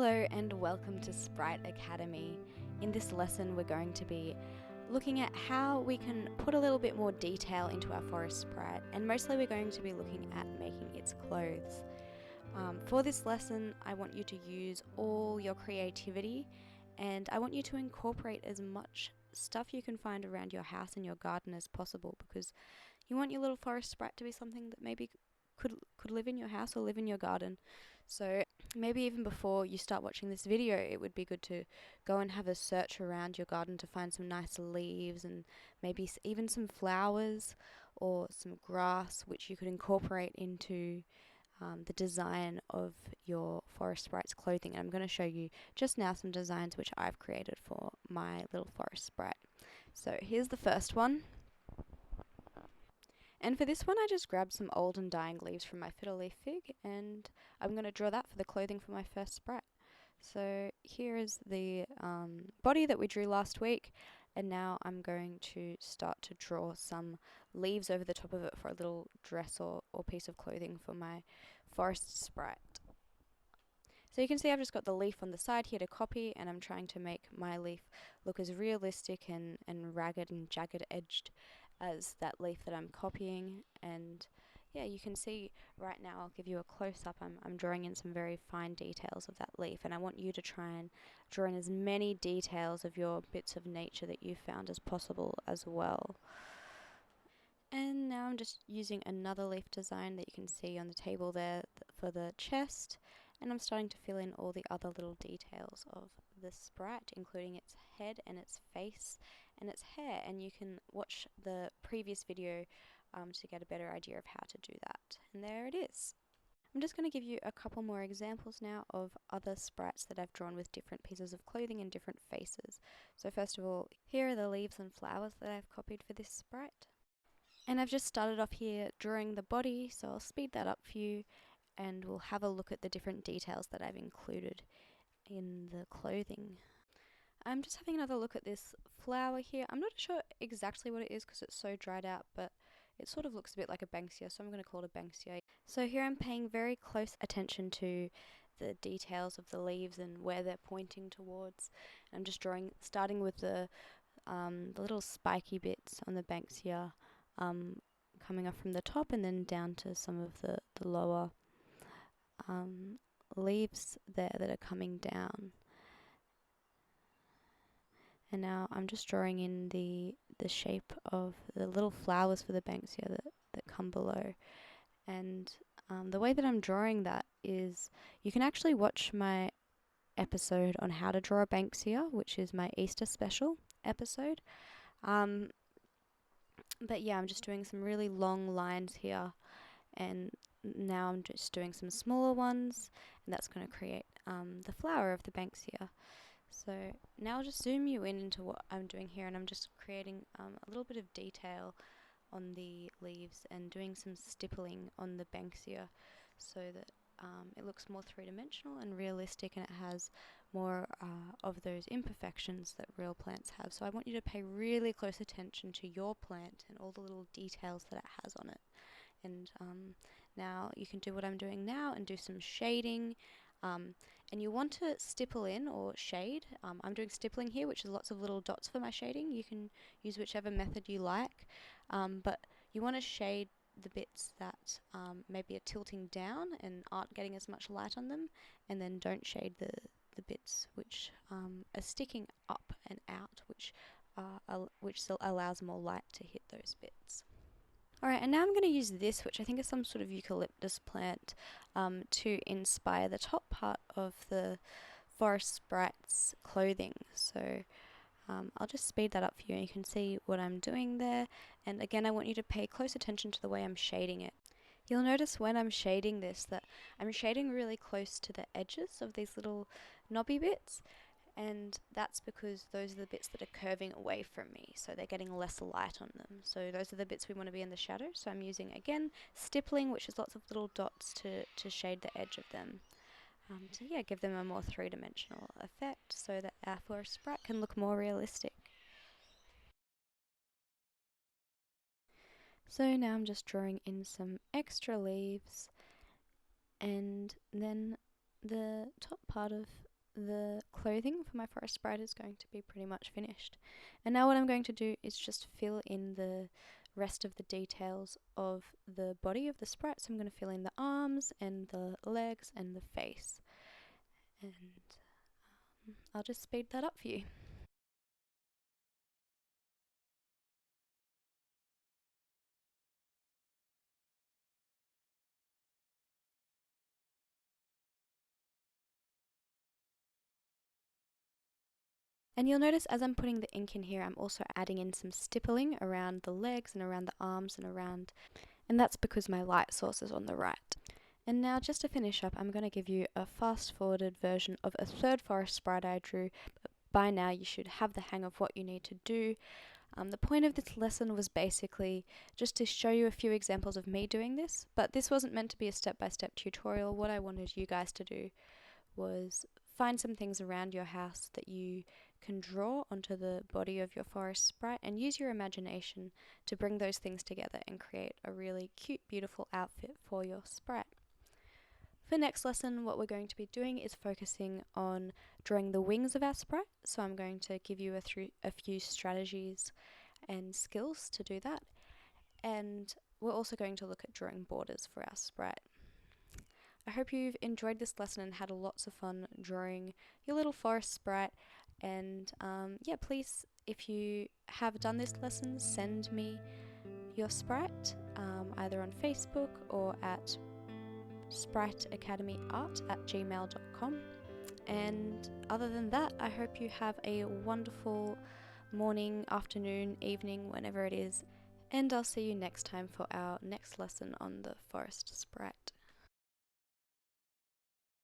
Hello and welcome to Sprite Academy. In this lesson we're going to be looking at how we can put a little bit more detail into our forest sprite, and mostly we're going to be looking at making its clothes. For this lesson I want you to use all your creativity, and I want you to incorporate as much stuff you can find around your house and your garden as possible, because you want your little forest sprite to be something that maybe could live in your house or live in your garden. So maybe even before you start watching this video, it would be good to go and have a search around your garden to find some nice leaves and maybe even some flowers or some grass, which you could incorporate into the design of your forest sprite's clothing. And I'm going to show you just now some designs which I've created for my little forest sprite. So here's the first one. And for this one I just grabbed some old and dying leaves from my fiddle leaf fig, and I'm going to draw that for the clothing for my first sprite. So here is the body that we drew last week, and now I'm going to start to draw some leaves over the top of it for a little dress or piece of clothing for my forest sprite. So you can see I've just got the leaf on the side here to copy, and I'm trying to make my leaf look as realistic and ragged and jagged edged as that leaf that I'm copying. And yeah, you can see right now, I'll give you a close-up, I'm drawing in some very fine details of that leaf, and I want you to try and draw in as many details of your bits of nature that you found as possible as well. And now I'm just using another leaf design that you can see on the table there for the chest, and I'm starting to fill in all the other little details of the sprite, including its head and its face and its hair, and you can watch the previous video to get a better idea of how to do that. And there it is. I'm just going to give you a couple more examples now of other sprites that I've drawn with different pieces of clothing and different faces. So first of all, here are the leaves and flowers that I've copied for this sprite. And I've just started off here drawing the body, so I'll speed that up for you, and we'll have a look at the different details that I've included in the clothing. I'm just having another look at this flower here. I'm not sure exactly what it is because it's so dried out, but it sort of looks a bit like a banksia, so I'm going to call it a banksia. So here I'm paying very close attention to the details of the leaves and where they're pointing towards. I'm just drawing, starting with the little spiky bits on the banksia, coming up from the top and then down to some of the lower leaves there that are coming down. And now I'm just drawing in the shape of the little flowers for the banksia that come below. And the way that I'm drawing that is, you can actually watch my episode on how to draw a banksia, which is my Easter special episode. But yeah, I'm just doing some really long lines here, and now I'm just doing some smaller ones, and that's going to create the flower of the banksia. So now I'll just zoom you in into what I'm doing here, and I'm just creating a little bit of detail on the leaves and doing some stippling on the banksia so that it looks more three-dimensional and realistic, and it has more of those imperfections that real plants have. So I want you to pay really close attention to your plant and all the little details that it has on it. And now you can do what I'm doing now and do some shading. And you want to stipple in or shade. I'm doing stippling here, which is lots of little dots for my shading. You can use whichever method you like, but you want to shade the bits that maybe are tilting down and aren't getting as much light on them, and then don't shade the bits which are sticking up and out, which still allows more light to hit those bits. Alright, and now I'm going to use this, which I think is some sort of eucalyptus plant, to inspire the top part of the forest sprite's clothing. So I'll just speed that up for you, and you can see what I'm doing there. And again, I want you to pay close attention to the way I'm shading it. You'll notice when I'm shading this that I'm shading really close to the edges of these little knobby bits, and that's because those are the bits that are curving away from me, so they're getting less light on them. So those are the bits we want to be in the shadow. So I'm using, again, stippling, which is lots of little dots to shade the edge of them. To yeah, give them a more three-dimensional effect so that our forest sprite can look more realistic. So now I'm just drawing in some extra leaves, and then the top part of the clothing for my Forest Sprite is going to be pretty much finished. And now what I'm going to do is just fill in the rest of the details of the body of the Sprite. So I'm going to fill in the arms and the legs and the face. And I'll just speed that up for you. And you'll notice as I'm putting the ink in here, I'm also adding in some stippling around the legs and around the arms and around, and that's because my light source is on the right. And now just to finish up, I'm going to give you a fast forwarded version of a third Forest Sprite I drew. By now you should have the hang of what you need to do. The point of this lesson was basically just to show you a few examples of me doing this, but this wasn't meant to be a step-by-step tutorial. What I wanted you guys to do was find some things around your house that you can draw onto the body of your Forest Sprite and use your imagination to bring those things together and create a really cute, beautiful outfit for your Sprite. For next lesson, what we're going to be doing is focusing on drawing the wings of our Sprite. So I'm going to give you a few strategies and skills to do that. And we're also going to look at drawing borders for our Sprite. I hope you've enjoyed this lesson and had lots of fun drawing your little Forest Sprite. And yeah, please, if you have done this lesson, send me your Sprite either on Facebook or at spriteacademyart@gmail.com. And other than that, I hope you have a wonderful morning, afternoon, evening, whenever it is. And I'll see you next time for our next lesson on the Forest Sprite.